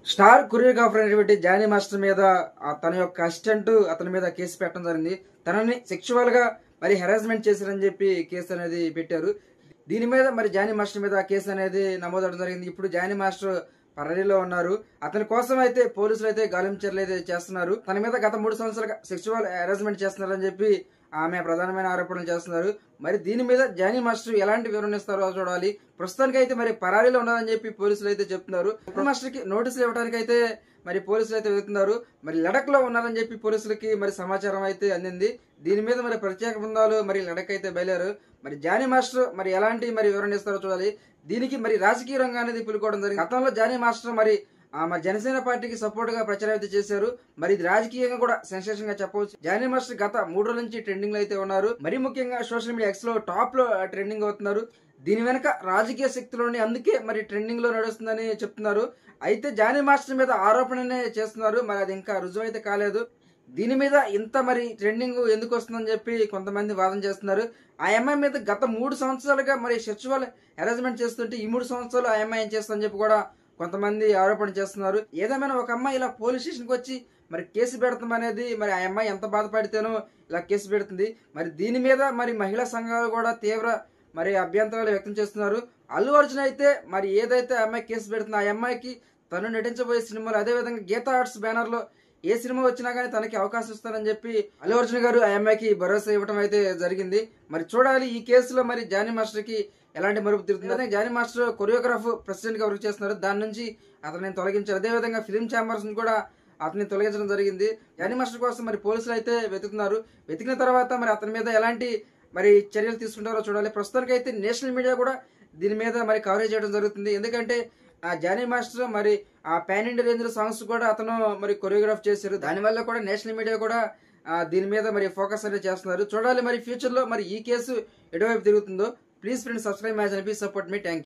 Star choreographer అయినటువంటి Johnny master మీద తన యొక్క అసిస్టెంట్ అతని మీద కేసు పెట్టడం జరిగింది. తనని సెక్షువల్ గా మరి హెరాస్మెంట్ చేశారని చెప్పి కేసు అనేది పెట్టారు. దీని మీద మరి జానీ మాస్టర్ మీద కేసు అనేది నమోదవడం జరిగింది. ఇప్పుడు జానీ మాస్టర్ పరారీలో ఉన్నారు. అతని కోసం అయితే పోలీసులు అయితే గాలింపు చర్యలు అయితే చేస్తున్నారు. తన మీద గత 3 సంవత్సరాలుగా సెక్షువల్ హెరాస్మెంట్ చేస్తున్నారని చెప్పి ఆమె ప్రధానమైన ఆరోపణలు చేస్తున్నారు. మరి దీని మీద జానీ మాస్టర్ ఎలాంటి వివరణ ఇస్తారో చూడాలి. ప్రస్తుతానికి అయితే మరి పరారీలో ఉన్నారని చెప్పి పోలీసులు అయితే చెప్తున్నారు. మాస్టర్ కి నోటీసులు ఇవ్వడానికి అయితే మరి పోలీసులు అయితే వెళ్తున్నారు. మరి లడక్ లో ఉన్నారని చెప్పి పోలీసులకి మరి సమాచారం అయితే అందింది. దీని మీద మరి ప్రత్యేక బృందాలు మరి లడక్ అయితే బయలుదేరు. మరి జానీ మాస్టర్ మరి ఎలాంటి మరి వివరణ ఇస్తారో చూడాలి. దీనికి మరి రాజకీయ రంగం అనేది పులుకోవడం జరిగింది. గతంలో జానీ మాస్టర్ మరి మరి జనసేన పార్టీకి సపోర్ట్ గా ప్రచారం అయితే చేశారు. మరి ఇది రాజకీయంగా కూడా సెన్సేషన్ గా చెప్పవచ్చు. జానీ మాస్టర్ గత 3 రోజుల నుంచి ట్రెండింగ్ లో అయితే ఉన్నారు. మరి ముఖ్యంగా సోషల్ మీడియా ఎక్స్ లో టాప్ లో ట్రెండింగ్ అవుతున్నారు. దీని వెనక రాజకీయ శక్తులని అందుకే మరి ట్రెండింగ్ లో నడుస్తుందని చెప్తున్నారు. అయితే జానీ మాస్టర్ మీద ఆరోపణనే చేస్తున్నారు. మరి అది ఇంకా రుజువు అయితే కాలేదు. దీని మీద ఇంత మరి ట్రెండింగ్ ఎందుకు వస్తుందని చెప్పి కొంతమంది వాదన చేస్తున్నారు. ఆ అమ్మాయి మీద గత 3 సంవత్సరాలుగా మరి సెక్షువల్ హెరాస్మెంట్ చేస్తుంటే ఈ 3 సంవత్సరాలు ఆ అమ్మాయి ఏం చేస్తుందని చెప్పి కూడా కొంతమంది ఆరోపణ చేస్తున్నారు. ఏదేమైనా ఒక అమ్మాయి ఇలా పోలీస్ స్టేషన్కి వచ్చి మరి కేసు పెడతాం అనేది మరి ఆ అమ్మాయి ఎంత బాధపడితేనో ఇలా కేసు పెడుతుంది. మరి దీని మీద మరి మహిళా సంఘాలు కూడా తీవ్ర మరి అభ్యంతరాలు వ్యక్తం చేస్తున్నారు. అల్లు అర్జున్ అయితే మరి ఏదైతే ఆ అమ్మాయి కేసు పెడుతుందో ఆ అమ్మాయికి తను నటించబోయే సినిమాలు అదేవిధంగా గీతా ఆర్ట్స్ బ్యానర్ లో ఏ సినిమా వచ్చినా గానీ తనకి అవకాశం ఇస్తారని చెప్పి అల్లు అర్జున్ గారు ఆ అమ్మాయికి భరోసా ఇవ్వడం అయితే జరిగింది. మరి చూడాలి ఈ కేసులో మరి జానీ మాస్టర్ కి ఎలాంటి మరుపు తిరుగుతుంది. జానీ మాస్టర్ కొరియోగ్రాఫ్ ప్రెసిడెంట్ గా వర్క్ చేస్తున్నారు. దాని నుంచి అతన్ని తొలగించారు. అదేవిధంగా ఫిల్మ్ ఛాంబర్స్ కూడా అతన్ని తొలగించడం జరిగింది. జానీ మాస్టర్ కోసం మరి పోలీసులు అయితే వెతుకుతున్నారు. వెతికిన తర్వాత మరి అతని మీద ఎలాంటి మరి చర్యలు తీసుకుంటారో చూడాలి. ప్రస్తుతానికి అయితే నేషనల్ మీడియా కూడా దీని మీద మరి కవరేజ్ చేయడం జరుగుతుంది. ఎందుకంటే జానీ మాస్టర్ మరి పాన్ ఇండియా రేంజ్ సాంగ్స్ కూడా అతను మరి కొరియోగ్రాఫ్ చేశారు. దానివల్ల కూడా నేషనల్ మీడియా కూడా దీని మీద మరి ఫోకస్ అనేది చేస్తున్నారు. చూడాలి మరి ఫ్యూచర్ లో మరి ఈ కేసు ఎటువైపు తిరుగుతుందో. Please friends subscribe my channel, please support me. Thank you.